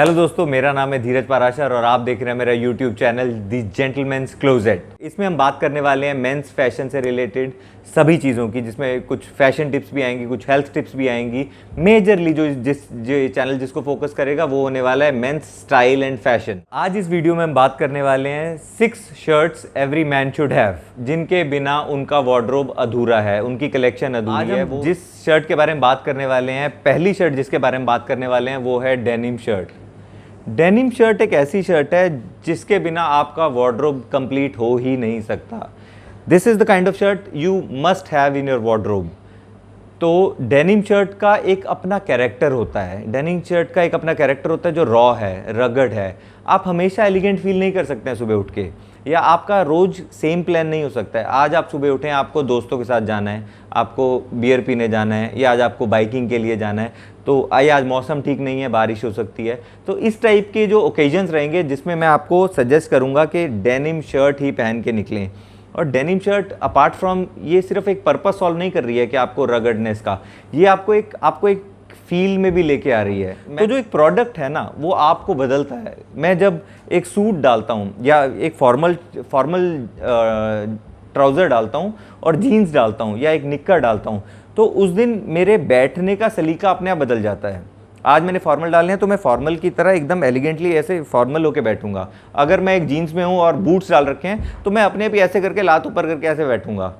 Hello दोस्तों, मेरा नाम है धीरज पाराशर और आप देख रहे हैं मेरा यूट्यूब चैनल दी जेंटलमैन्स क्लोजेट। इसमें हम बात करने वाले हैं मेंस फैशन से रिलेटेड सभी चीज़ों की, जिसमें कुछ फैशन टिप्स भी आएंगी, कुछ हेल्थ टिप्स भी आएंगी। मेजरली जो चैनल जिसको फोकस करेगा वो होने वाला है मेंस स्टाइल एंड फैशन। आज इस वीडियो में हम बात करने वाले हैं 6 shirts every man should have, जिनके बिना उनका वार्डरोब अधूरा है, उनकी कलेक्शन अधूरी है। वो जिस शर्ट के बारे में बात करने वाले हैं, पहली शर्ट जिसके बारे में बात करने वाले हैं वो है डेनिम शर्ट। डेनिम शर्ट एक ऐसी शर्ट है जिसके बिना आपका वार्डरोब कंप्लीट हो ही नहीं सकता। This is the kind of shirt you must have in your wardrobe. तो डेनिम शर्ट का एक अपना कैरेक्टर होता है, डेनिम शर्ट का एक अपना कैरेक्टर होता है जो रॉ है, रगड है। आप हमेशा एलिगेंट फील नहीं कर सकते हैं सुबह उठ के, या आपका रोज़ सेम प्लान नहीं हो सकता है। आज आप सुबह उठें, आपको दोस्तों के साथ जाना है, आपको बियर पीने जाना है, या आज आपको बाइकिंग के लिए जाना है, तो आज मौसम ठीक नहीं है, बारिश हो सकती है। तो इस टाइप के जो ओकेजन्स रहेंगे जिसमें मैं आपको सजेस्ट करूंगा कि डेनिम शर्ट ही पहन के निकलें। और डेनिम शर्ट अपार्ट फ्रॉम ये सिर्फ एक पर्पस सॉल्व नहीं कर रही है कि आपको रगडनेस का, ये आपको एक फील में भी लेके आ रही है। तो जो एक प्रोडक्ट है ना, वो आपको बदलता है। मैं जब एक सूट डालता हूँ या एक फॉर्मल ट्राउज़र डालता हूँ और जीन्स डालता हूँ या एक निक्कर डालता हूँ, तो उस दिन मेरे बैठने का सलीका अपने आप बदल जाता है। आज मैंने फॉर्मल डालने हैं तो मैं फॉर्मल की तरह एकदम एलिगेंटली ऐसे फॉर्मल होके बैठूंगा। अगर मैं एक जीन्स में हूँ और बूट्स डाल रखे हैं तो मैं अपने आप ही ऐसे करके लात ऊपर करके ऐसे बैठूंगा,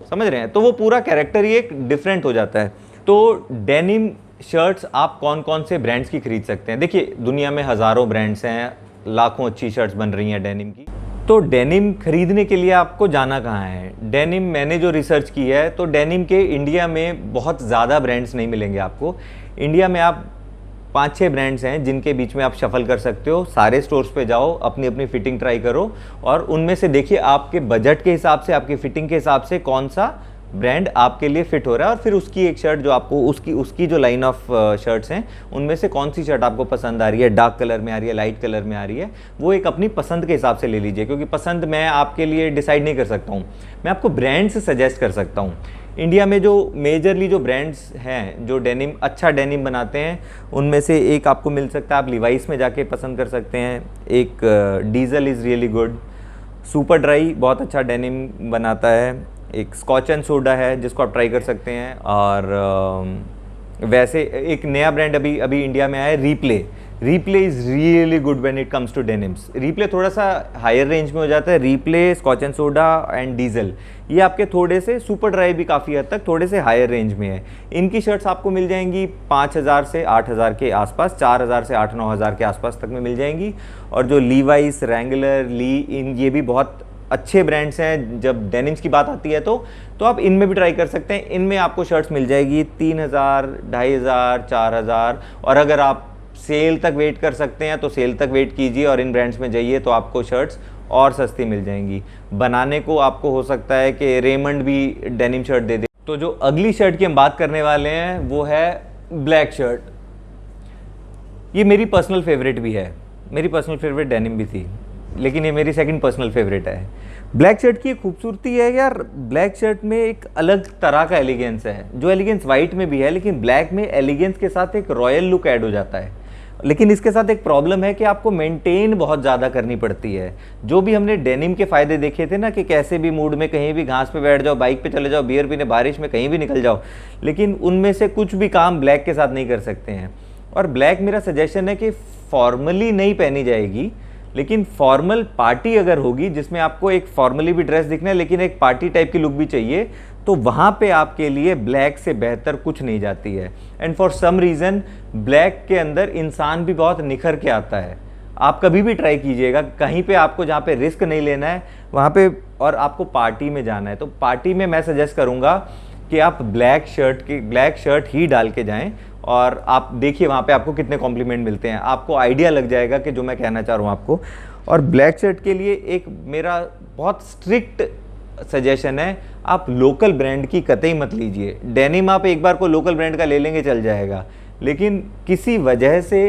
समझ रहे हैं? तो वो पूरा कैरेक्टर ही एक डिफरेंट हो जाता है। तो डेनिम शर्ट्स आप कौन कौन से ब्रांड्स की खरीद सकते हैं? देखिए, दुनिया में हज़ारों ब्रांड्स हैं, लाखों अच्छी शर्ट्स बन रही हैं डेनिम की। तो डेनिम खरीदने के लिए आपको जाना कहाँ है? डेनिम मैंने जो रिसर्च की है, तो डेनिम के इंडिया में बहुत ज़्यादा ब्रांड्स नहीं मिलेंगे आपको। इंडिया में आप 5-6 ब्रांड्स हैं जिनके बीच में आप शफल कर सकते हो। सारे स्टोर्स पे जाओ, अपनी अपनी फिटिंग ट्राई करो और उनमें से देखिए आपके बजट के हिसाब से, आपकी फिटिंग के हिसाब से कौन सा ब्रांड आपके लिए फिट हो रहा है, और फिर उसकी एक शर्ट जो आपको उसकी जो लाइन ऑफ शर्ट्स हैं उनमें से कौन सी शर्ट आपको पसंद आ रही है, डार्क कलर में आ रही है, लाइट कलर में आ रही है, वो एक अपनी पसंद के हिसाब से ले लीजिए। क्योंकि पसंद मैं आपके लिए डिसाइड नहीं कर सकता हूँ, मैं आपको ब्रांड से सजेस्ट कर सकता हूँ। इंडिया में जो मेजरली जो ब्रांड्स हैं जो डेनिम अच्छा डेनिम बनाते हैं, उनमें से एक आपको मिल सकता है, आप लिवाइस में जाके पसंद कर सकते हैं। एक diesel is really good, super dry बहुत अच्छा डेनिम बनाता है। एक स्कॉच एंड सोडा है जिसको आप ट्राई कर सकते हैं। और वैसे एक नया ब्रांड अभी इंडिया में आया है, Replay is really good when it comes to denims. Replay थोड़ा सा हायर रेंज में हो जाता है। Replay, Scotch and Soda and Diesel, ये आपके थोड़े से, सुपर ड्राई भी काफ़ी हद तक थोड़े से हायर रेंज में है। इनकी शर्ट्स आपको मिल जाएंगी 5,000 से 8,000 के आसपास, 4,000 से 8-9,000 के आसपास तक में मिल जाएंगी। और जो लीवाइस, रैंगलर, ली, ये भी बहुत अच्छे ब्रांड्स हैं। जब डेनिम्स की बात आती है तो आप इनमें भी ट्राई कर सकते हैं। इनमें आपको शर्ट्स मिल जाएगी 3,000, 2,500, 4,000। और अगर आप सेल तक वेट कर सकते हैं तो सेल तक वेट कीजिए और इन ब्रांड्स में जाइए, तो आपको शर्ट्स और सस्ती मिल जाएंगी। बनाने को आपको हो सकता है कि रेमंड भी डेनिम शर्ट दे दे। तो जो अगली शर्ट की हम बात करने वाले हैं वो है ब्लैक शर्ट। ये मेरी पर्सनल फेवरेट भी है, मेरी पर्सनल फेवरेट डेनिम भी थी, लेकिन ये मेरी सेकंड पर्सनल फेवरेट है। ब्लैक शर्ट की एक खूबसूरती है यार, ब्लैक शर्ट में एक अलग तरह का एलिगेंस है, जो एलिगेंस वाइट में भी है, लेकिन ब्लैक में एलिगेंस के साथ एक रॉयल लुक ऐड हो जाता है। लेकिन इसके साथ एक प्रॉब्लम है कि आपको मेंटेन बहुत ज़्यादा करनी पड़ती है। जो भी हमने डेनिम के फ़ायदे देखे थे ना, कि कैसे भी मूड में कहीं भी घास पे बैठ जाओ, बाइक पे चले जाओ, बियर पीने, बारिश में कहीं भी निकल जाओ, लेकिन उनमें से कुछ भी काम ब्लैक के साथ नहीं कर सकते हैं। और ब्लैक मेरा सजेशन है कि फॉर्मली नहीं पहनी जाएगी, लेकिन फॉर्मल पार्टी अगर होगी जिसमें आपको एक फॉर्मली भी ड्रेस दिखना है लेकिन एक पार्टी टाइप की लुक भी चाहिए, तो वहाँ पे आपके लिए ब्लैक से बेहतर कुछ नहीं जाती है। And for some reason black के अंदर इंसान भी बहुत निखर के आता है। आप कभी भी ट्राई कीजिएगा, कहीं पे आपको जहाँ पे रिस्क नहीं लेना है वहाँ पे, और आपको पार्टी में जाना है, तो पार्टी में मैं सजेस्ट करूँगा कि आप ब्लैक शर्ट ही डाल के जाएँ और आप देखिए वहाँ पे आपको कितने कॉम्प्लीमेंट मिलते हैं। आपको आइडिया लग जाएगा कि जो मैं कहना चाह रहा हूँ आपको। और ब्लैक शर्ट के लिए एक मेरा बहुत स्ट्रिक्ट सजेशन है, आप लोकल ब्रांड की कतई मत लीजिए। डेनिम आप एक बार को लोकल ब्रांड का ले लेंगे चल जाएगा, लेकिन किसी वजह से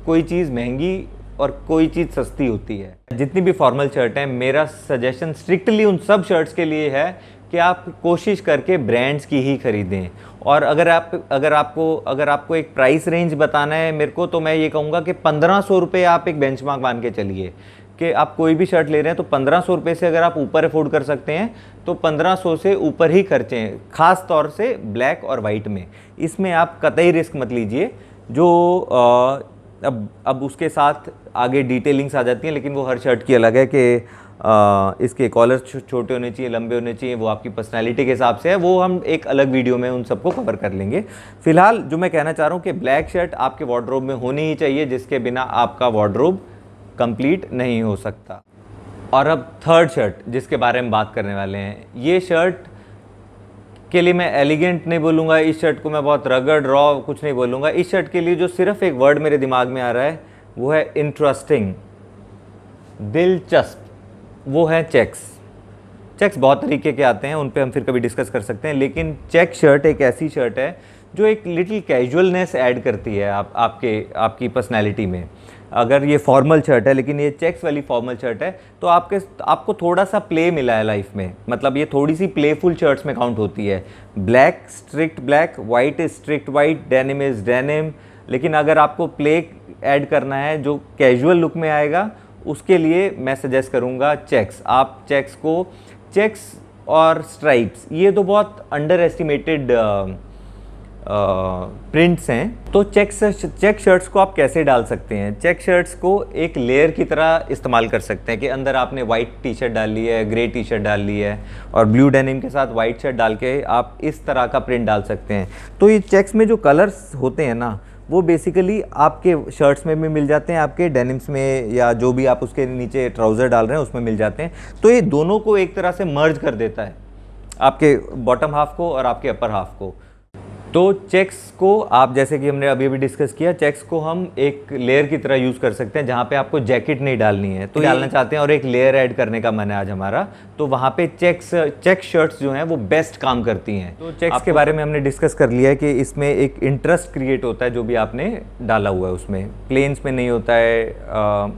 कोई चीज़ महंगी और कोई चीज़ सस्ती होती है। जितनी भी फॉर्मल शर्ट हैं, मेरा सजेशन स्ट्रिक्टली उन सब शर्ट्स के लिए है कि आप कोशिश करके ब्रांड्स की ही खरीदें। और अगर आपको एक प्राइस रेंज बताना है मेरे को, तो मैं ये कहूँगा कि 1500 रुपये आप एक बेंचमार्क मान के चलिए कि आप कोई भी शर्ट ले रहे हैं तो 1500 रुपये से अगर आप ऊपर अफोर्ड कर सकते हैं तो 1500 से ऊपर ही खर्चें, ख़ास तौर से ब्लैक और वाइट में। इसमें आप कतई रिस्क मत लीजिए। जो अब उसके साथ आगे डिटेलिंग्स आ जाती हैं, लेकिन वो हर शर्ट की अलग है कि इसके कॉलर छोटे होने चाहिए, लंबे होने चाहिए, वो आपकी पर्सनैलिटी के हिसाब से है। वो हम एक अलग वीडियो में उन सबको कवर कर लेंगे। फिलहाल जो मैं कहना चाह रहा हूँ कि ब्लैक शर्ट आपके वार्डरोब में होनी ही चाहिए, जिसके बिना आपका वार्डरोब कंप्लीट नहीं हो सकता। और अब थर्ड शर्ट जिसके बारे में बात करने वाले हैं, ये शर्ट के लिए मैं एलिगेंट नहीं बोलूँगा, इस शर्ट को मैं बहुत रगड़ रॉ कुछ नहीं बोलूँगा। इस शर्ट के लिए जो सिर्फ एक वर्ड मेरे दिमाग में आ रहा है वो है इंटरेस्टिंग, दिलचस्प, वो है चेक्स। चेक्स बहुत तरीके के आते हैं, उन पे हम फिर कभी डिस्कस कर सकते हैं, लेकिन चेक शर्ट एक ऐसी शर्ट है जो एक लिटिल कैजुअलनेस ऐड करती है आपकी पर्सनैलिटी में। अगर ये फॉर्मल शर्ट है लेकिन ये चेक्स वाली फॉर्मल शर्ट है तो आपको थोड़ा सा प्ले मिला है लाइफ में, मतलब ये थोड़ी सी प्लेफुल शर्ट्स में काउंट होती है। Black strict black, white is strict white, denim is denim. लेकिन अगर आपको प्ले ऐड करना है जो कैजुअल लुक में आएगा, उसके लिए मैं सजेस्ट करूँगा चेक्स। आप चेक्स और स्ट्राइप्स, ये तो बहुत अंडर एस्टिमेटेड प्रिंट्स हैं। तो चेक शर्ट्स को आप कैसे डाल सकते हैं? चेक शर्ट्स को एक लेयर की तरह इस्तेमाल कर सकते हैं कि अंदर आपने वाइट टी शर्ट डाल ली है, ग्रे टी शर्ट डाल ली है और ब्लू डेनिम के साथ वाइट शर्ट डाल के आप इस तरह का प्रिंट डाल सकते हैं। तो ये चेक्स में जो कलर्स होते हैं ना, वो बेसिकली आपके शर्ट्स में भी मिल जाते हैं, आपके डेनिम्स में, या जो भी आप उसके नीचे ट्राउज़र डाल रहे हैं उसमें मिल जाते हैं। तो ये दोनों को एक तरह से मर्ज कर देता है, आपके बॉटम हाफ को और आपके अपर हाफ को। तो चेक्स को आप, जैसे कि हमने अभी डिस्कस किया, चेक्स को हम एक लेयर की तरह यूज़ कर सकते हैं जहाँ पे आपको जैकेट नहीं डालनी है तो डालना चाहते हैं और एक लेयर ऐड करने का मन है आज हमारा, तो वहाँ पे चेक शर्ट्स जो हैं वो बेस्ट काम करती हैं। तो चेक्स के बारे में हमने डिस्कस कर लिया है कि इसमें एक इंटरेस्ट क्रिएट होता है जो भी आपने डाला हुआ है उसमें। प्लेन्स में नहीं होता है,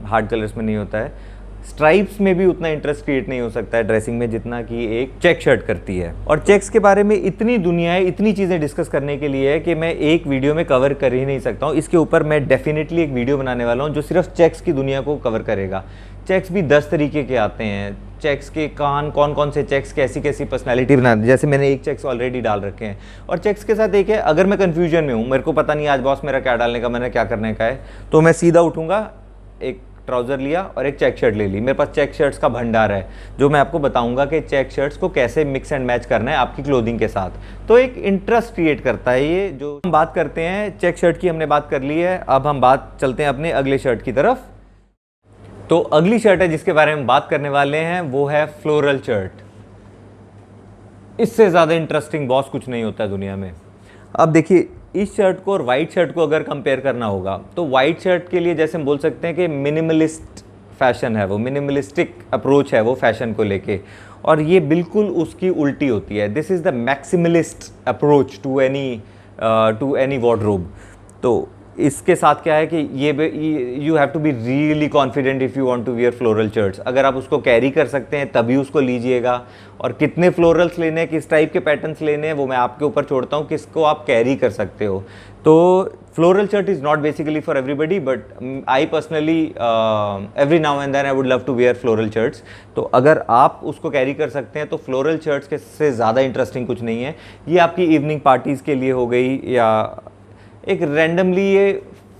हार्ड कलर्स में नहीं होता है, स्ट्राइप्स में भी उतना इंटरेस्ट क्रिएट नहीं हो सकता है ड्रेसिंग में जितना कि एक चेक शर्ट करती है। और चेक्स के बारे में इतनी दुनिया है, इतनी चीज़ें डिस्कस करने के लिए है कि मैं एक वीडियो में कवर कर ही नहीं सकता हूँ। इसके ऊपर मैं डेफिनेटली एक वीडियो बनाने वाला हूँ जो सिर्फ चेक्स की दुनिया को कवर करेगा। चेक्स भी 10 तरीके के आते हैं, चेक्स के कौन कौन से चेक्स कैसी कैसी पर्सनैलिटी बनाते हैं। जैसे मैंने एक चेक्स ऑलरेडी डाल रखे हैं, और चेक्स के साथ एक है, अगर मैं कन्फ्यूजन में हूँ, मेरे को पता नहीं आज बॉस मेरा क्या डालने का, मैंने क्या करने का है, तो मैं सीधा उठूँगा, एक ट्राउज़र लिया और एक चेक शर्ट ले ली। मेरे पास चेक शर्ट्स का भंडार है जो मैं आपको बताऊंगा कि चेक शर्ट्स को कैसे मिक्स एंड मैच करना है आपकी क्लोथिंग के साथ। तो एक इंटरेस्ट क्रिएट करता है ये। जो हम बात करते हैं चेक शर्ट की, हमने बात कर ली है, अब हम बात चलते हैं अपने अगले शर्ट की तरफ। तो अगली शर्ट है जिसके बारे में बात करने वाले हैं वो है फ्लोरल शर्ट। इससे ज़्यादा इंटरेस्टिंग बॉस कुछ नहीं होता है दुनिया में। अब देखिए, इस शर्ट को और वाइट शर्ट को अगर कंपेयर करना होगा तो वाइट शर्ट के लिए जैसे हम बोल सकते हैं कि मिनिमलिस्ट फैशन है, वो मिनिमलिस्टिक अप्रोच है वो फैशन को लेके, और ये बिल्कुल उसकी उल्टी होती है। This is the maximalist approach to any wardrobe. तो इसके साथ क्या है कि you have to be really confident if you want to wear floral shirts. अगर आप उसको कैरी कर सकते हैं तभी उसको लीजिएगा, और कितने फ्लोरल्स लेने हैं, किस टाइप के पैटर्न्स लेने हैं, वो मैं आपके ऊपर छोड़ता हूँ, किसको आप कैरी कर सकते हो। तो floral shirt is not basically for everybody, but I personally every now and then I would love to wear floral shirts. तो अगर आप उसको कैरी कर सकते हैं तो फ्लोरल शर्ट्स के से ज़्यादा इंटरेस्टिंग कुछ नहीं है। ये आपकी इवनिंग पार्टीज़ के लिए हो गई, या एक रैंडमली ये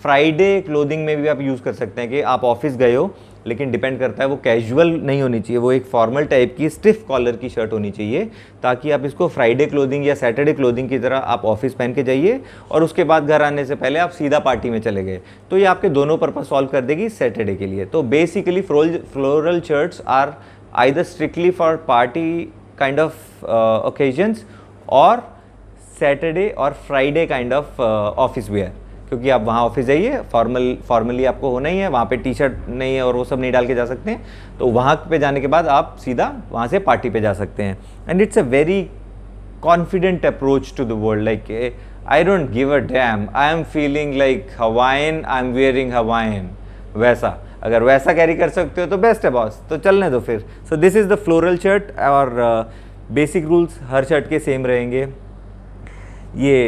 फ्राइडे क्लोथिंग में भी आप यूज़ कर सकते हैं कि आप ऑफिस गए हो, लेकिन डिपेंड करता है, वो कैजुअल नहीं होनी चाहिए, वो एक फॉर्मल टाइप की स्टिफ कॉलर की शर्ट होनी चाहिए, ताकि आप इसको फ्राइडे क्लोथिंग या सैटरडे क्लोथिंग की तरह आप ऑफिस पहन के जाइए और उसके बाद घर आने से पहले आप सीधा पार्टी में चले गए, तो ये आपके दोनों पर्पस सॉल्व कर देगी सैटरडे के लिए। तो basically floral shirts are either strictly for party kind of occasions और सैटरडे और Friday kind of office wear, क्योंकि आप वहाँ ऑफिस जाइए, फॉर्मली आपको होना ही है, वहाँ पे टी शर्ट नहीं है और वो सब नहीं डाल के जा सकते हैं, तो वहाँ पे जाने के बाद आप सीधा वहाँ से पार्टी पे जा सकते हैं। And it's a very confident approach to the world, like I don't give a damn, I am feeling like Hawaiian, I am wearing Hawaiian, वैसा अगर वैसा कैरी कर सकते हो तो बेस्ट है बॉस, तो चलने दो फिर। So this is the floral shirt, और बेसिक रूल्स हर शर्ट के सेम रहेंगे। ये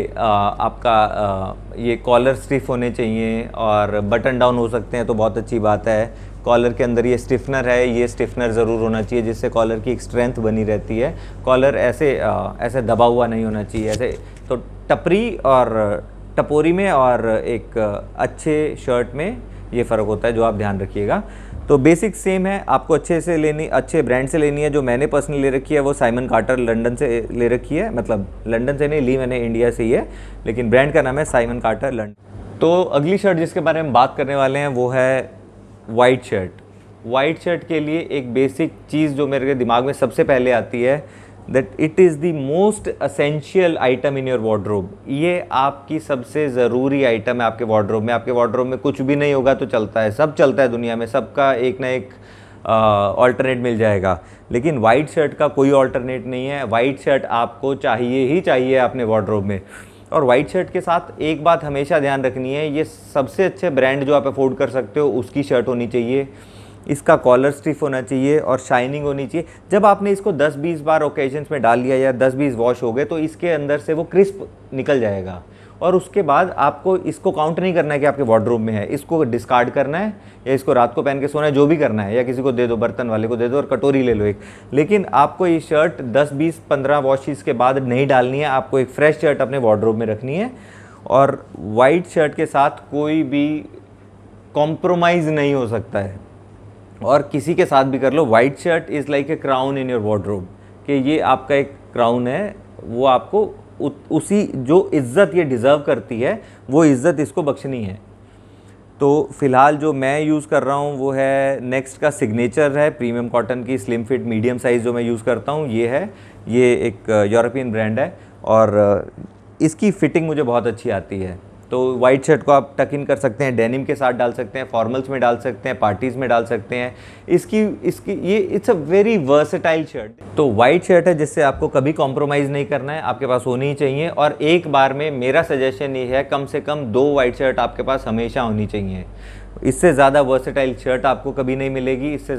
ये कॉलर स्टिफ होने चाहिए और बटन डाउन हो सकते हैं तो बहुत अच्छी बात है। कॉलर के अंदर ये स्टिफनर है, ये स्टिफनर ज़रूर होना चाहिए जिससे कॉलर की एक स्ट्रेंथ बनी रहती है। कॉलर ऐसे दबा हुआ नहीं होना चाहिए ऐसे। तो टपरी और टपोरी में और एक अच्छे शर्ट में ये फ़र्क होता है, जो आप ध्यान रखिएगा। तो बेसिक सेम है, आपको अच्छे ब्रांड से लेनी है। जो मैंने पर्सनली ले रखी है वो साइमन कार्टर लंदन से ले रखी है, मतलब लंदन से नहीं ली मैंने, इंडिया से ही है, लेकिन ब्रांड का नाम है साइमन कार्टर लंदन। तो अगली शर्ट जिसके बारे में बात करने वाले हैं वो है वाइट शर्ट। वाइट शर्ट के लिए एक बेसिक चीज़ जो मेरे दिमाग में सबसे पहले आती है, that it is the most essential item in your wardrobe. ये आपकी सबसे ज़रूरी आइटम है आपके वार्डरोब में। आपके वार्डरोब में कुछ भी नहीं होगा तो चलता है, सब चलता है दुनिया में, सबका एक ना एक ऑल्टरनेट मिल जाएगा, लेकिन वाइट शर्ट का कोई ऑल्टरनेट नहीं है। वाइट शर्ट आपको चाहिए ही चाहिए अपने वार्डरोब में। और वाइट शर्ट के साथ एक बात हमेशा ध्यान रखनी है, ये सबसे अच्छे ब्रांड जो आप अफोर्ड कर सकते हो उसकी शर्ट होनी चाहिए। इसका कॉलर स्टिफ होना चाहिए और शाइनिंग होनी चाहिए। जब आपने इसको 10-20 बार ओकेजन्स में डाल लिया या 10-20 वॉश हो गए तो इसके अंदर से वो क्रिस्प निकल जाएगा। और उसके बाद आपको इसको काउंट नहीं करना है कि आपके वार्डरोब में है, इसको डिस्कार्ड करना है या इसको रात को पहन के सोना है, जो भी करना है, या किसी को दे दो, बर्तन वाले को दे दो और कटोरी ले लो एक। लेकिन आपको ये शर्ट 10-20-15 वॉशेस के बाद नहीं डालनी है, आपको एक फ्रेश शर्ट अपने वार्डरोब में रखनी है। और वाइट शर्ट के साथ कोई भी कॉम्प्रोमाइज़ नहीं हो सकता है, और किसी के साथ भी कर लो। White shirt is like a crown in your wardrobe, कि ये आपका एक क्राउन है, वो आपको उसी जो इज़्ज़त ये डिज़र्व करती है वो इज़्ज़त इसको बख्शनी है। तो फ़िलहाल जो मैं यूज़ कर रहा हूँ वो है नेक्स्ट का सिग्नेचर है, प्रीमियम कॉटन की स्लिम फिट मीडियम साइज़ जो मैं यूज़ करता हूँ ये है। ये एक यूरोपियन ब्रांड है और इसकी फ़िटिंग मुझे बहुत अच्छी आती है। तो वाइट शर्ट को आप टक इन कर सकते हैं, डेनिम के साथ डाल सकते हैं, फॉर्मल्स में डाल सकते हैं, पार्टीज़ में डाल सकते हैं। ये it's a very versatile shirt. तो वाइट शर्ट है जिससे आपको कभी कॉम्प्रोमाइज़ नहीं करना है, आपके पास होनी ही चाहिए। और एक बार में मेरा सजेशन ये है, कम से कम 2 वाइट शर्ट आपके पास हमेशा होनी चाहिए। इससे ज़्यादा वर्सेटाइल शर्ट आपको कभी नहीं मिलेगी, इससे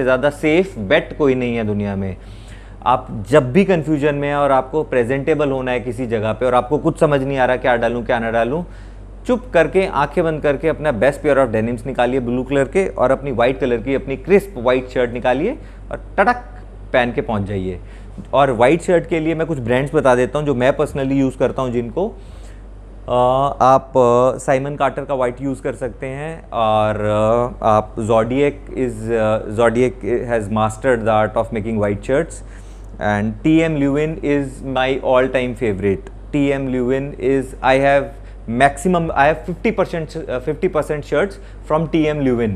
ज़्यादा सेफ़ बेट कोई नहीं है दुनिया में। आप जब भी कन्फ्यूजन में है और आपको प्रेजेंटेबल होना है किसी जगह पे और आपको कुछ समझ नहीं आ रहा क्या डालूं क्या ना डालूं, चुप करके आंखें बंद करके अपना बेस्ट पेयर ऑफ डेनिम्स निकालिए ब्लू कलर के, और अपनी वाइट कलर की अपनी क्रिस्प वाइट शर्ट निकालिए और टड़क पहन के पहुंच जाइए। और वाइट शर्ट के लिए मैं कुछ ब्रांड्स बता देता हूं जो मैं पर्सनली यूज़ करता हूं, जिनको आप साइमन कार्टर का वाइट यूज़ कर सकते हैं, और आप zodiac has mastered the art of making white shirts. And TM Lewin is my all-time favorite. TM Lewin is I have 50% shirts from TM Lewin.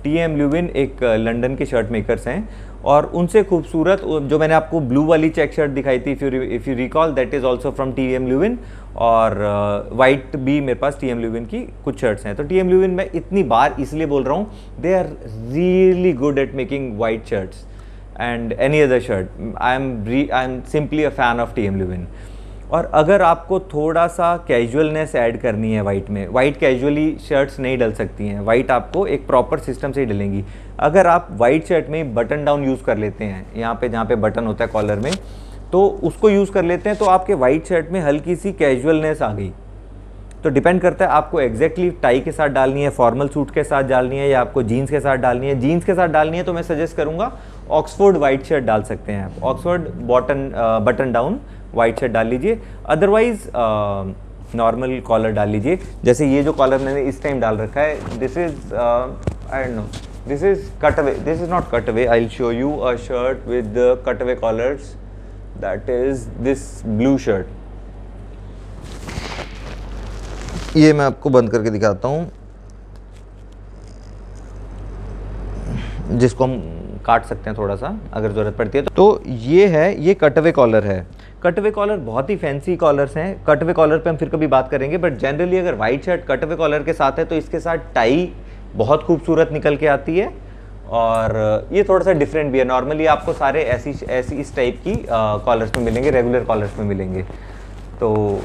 TM Lewin एक London के shirt makers हैं और उनसे खूबसूरत जो मैंने आपको ब्लू वाली चेक शर्ट दिखाई थी, if you recall, that is also from TM Lewin। और वाइट भी मेरे पास TM Lewin की कुछ शर्ट्स हैं। तो TM Lewin मैं इतनी बार इसलिए बोल रहा हूँ, they are really good at making white shirts and any other shirt. I'm simply a fan of TM Lewin। और अगर आपको थोड़ा सा कैजुअलनेस ऐड करनी है वाइट में, वाइट कैजुअली शर्ट्स नहीं डल सकती हैं, वाइट आपको एक प्रॉपर सिस्टम से ही डलेंगी। अगर आप वाइट शर्ट में बटन डाउन यूज़ कर लेते हैं, यहाँ पे जहाँ पे बटन होता है कॉलर में, तो उसको यूज़ कर लेते हैं, तो आपके वाइट शर्ट में हल्की सी कैजुअलनेस आ गई। तो डिपेंड करता है आपको एग्जैक्टली टाई के साथ डालनी है, फॉर्मल सूट के साथ डालनी है, या आपको जीन्स के साथ डालनी है। जीन्स के साथ डालनी है तो मैं सजेस्ट करूँगा ऑक्सफोर्ड वाइट शर्ट डाल सकते हैं आप, Oxford button down white shirt डाल लीजिए। अदरवाइज नॉर्मल कॉलर डाल लीजिए। जैसे ये जो कॉलर मैंने इस टाइम डाल रखा है, this is I don't know, this is cutaway, this is not cutaway, I will show you a shirt with cutaway collars, that is this blue shirt. ये मैं आपको बंद करके दिखाता हूँ, जिसको हम काट सकते हैं थोड़ा सा अगर ज़रूरत पड़ती है। तो ये है, ये कटवे कॉलर है। कटवे कॉलर बहुत ही फैंसी कॉलर्स हैं, कटवे कॉलर पे हम फिर कभी बात करेंगे, बट जनरली अगर वाइट शर्ट कटवे कॉलर के साथ है तो इसके साथ टाई बहुत खूबसूरत निकल के आती है, और ये थोड़ा सा डिफरेंट भी है। नॉर्मली आपको सारे ऐसी इस टाइप की कॉलर्स में मिलेंगे, रेगुलर कॉलर्स में मिलेंगे। तो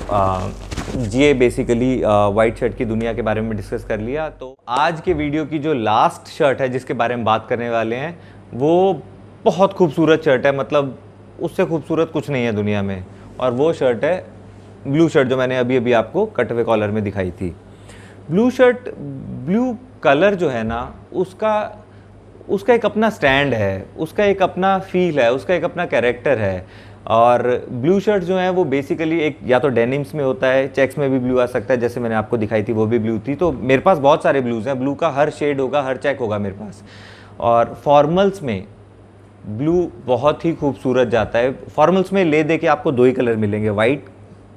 ये बेसिकली वाइट शर्ट की दुनिया के बारे में डिस्कस कर लिया। तो आज के वीडियो की जो लास्ट शर्ट है जिसके बारे में बात करने वाले हैं, वो बहुत खूबसूरत शर्ट है। मतलब उससे खूबसूरत कुछ नहीं है दुनिया में, और वो शर्ट है ब्लू शर्ट जो मैंने अभी अभी आपको कट अवे कॉलर में दिखाई थी। ब्लू शर्ट, ब्लू कलर जो है ना, उसका एक अपना स्टैंड है, उसका एक अपना फील है, उसका एक अपना कैरेक्टर है। और ब्लू शर्ट जो है वो बेसिकली एक या तो डेनिम्स में होता है, चेक्स में भी ब्लू आ सकता है, जैसे मैंने आपको दिखाई थी वो भी ब्लू थी। तो मेरे पास बहुत सारे ब्लूज़ हैं, ब्लू का हर शेड होगा, हर चेक होगा मेरे पास। और फॉर्मल्स में ब्लू बहुत ही खूबसूरत जाता है। फॉर्मल्स में ले दे के आपको 2 ही कलर मिलेंगे, वाइट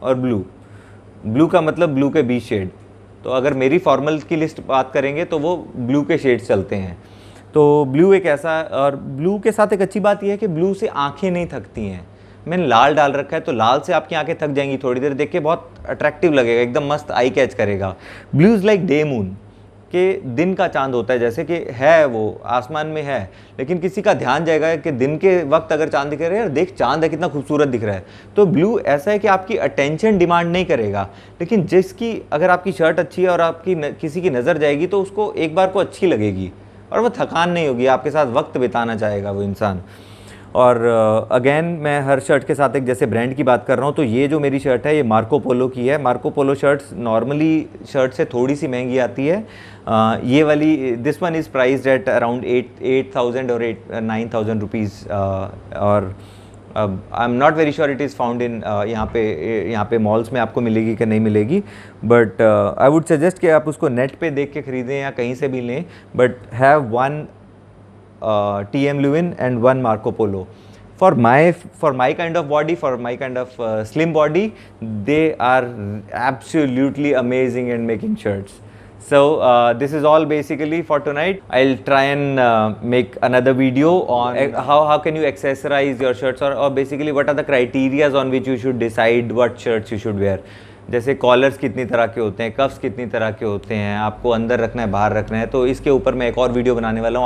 और ब्लू। ब्लू का मतलब ब्लू के 20 शेड। तो अगर मेरी फॉर्मल की लिस्ट बात करेंगे तो वो ब्लू के शेड्स चलते हैं। तो ब्लू एक ऐसा, और ब्लू के साथ एक अच्छी बात यह है कि ब्लू से आंखें नहीं थकती हैं। मैंने लाल डाल रखा है तो लाल से आपकी आंखें थक जाएंगी, थोड़ी देर देख के बहुत अट्रैक्टिव लगेगा, एकदम मस्त आई कैच करेगा। Blue is like day moon, कि दिन का चांद होता है, जैसे कि है वो आसमान में है, लेकिन किसी का ध्यान जाएगा कि दिन के वक्त अगर चांद दिख रहा है, यार देख चांद है कितना खूबसूरत दिख रहा है। तो ब्लू ऐसा है कि आपकी अटेंशन डिमांड नहीं करेगा, लेकिन जिसकी अगर आपकी शर्ट अच्छी है और आपकी किसी की नज़र जाएगी तो उसको एक बार को अच्छी लगेगी और वो थकान नहीं होगी, आपके साथ वक्त बिताना चाहेगा वो इंसान। और अगेन मैं हर शर्ट के साथ एक जैसे ब्रांड की बात कर रहा हूँ, तो ये जो मेरी शर्ट है ये मार्को पोलो की है। Marco Polo shirts normally shirt से थोड़ी सी महंगी आती है। ये वाली, this one is priced at around 8,000 और 9,000 रुपीज़। और I am not very sure it is found in यहाँ पे मॉल्स में आपको मिलेगी कि नहीं मिलेगी, बट आई वुड सजेस्ट कि आप उसको नेट पे देख के ख़रीदें या कहीं से भी लें, but have one TM Lewin and one Marco Polo. For my kind of body, for my kind of slim body, they are absolutely amazing in making shirts. So this is all basically for tonight. I'll try and make another video on how can you accessorize your shirts, or basically what are the criteria on which you should decide what shirts you should wear. जैसे callers कितनी तरह के होते हैं, coughs कितनी तरह के होते हैं, आपको अंदर रखना है बाहर रखना है, तो इसके ऊपर मैं एक और वीडियो बनाने वाला हूँ।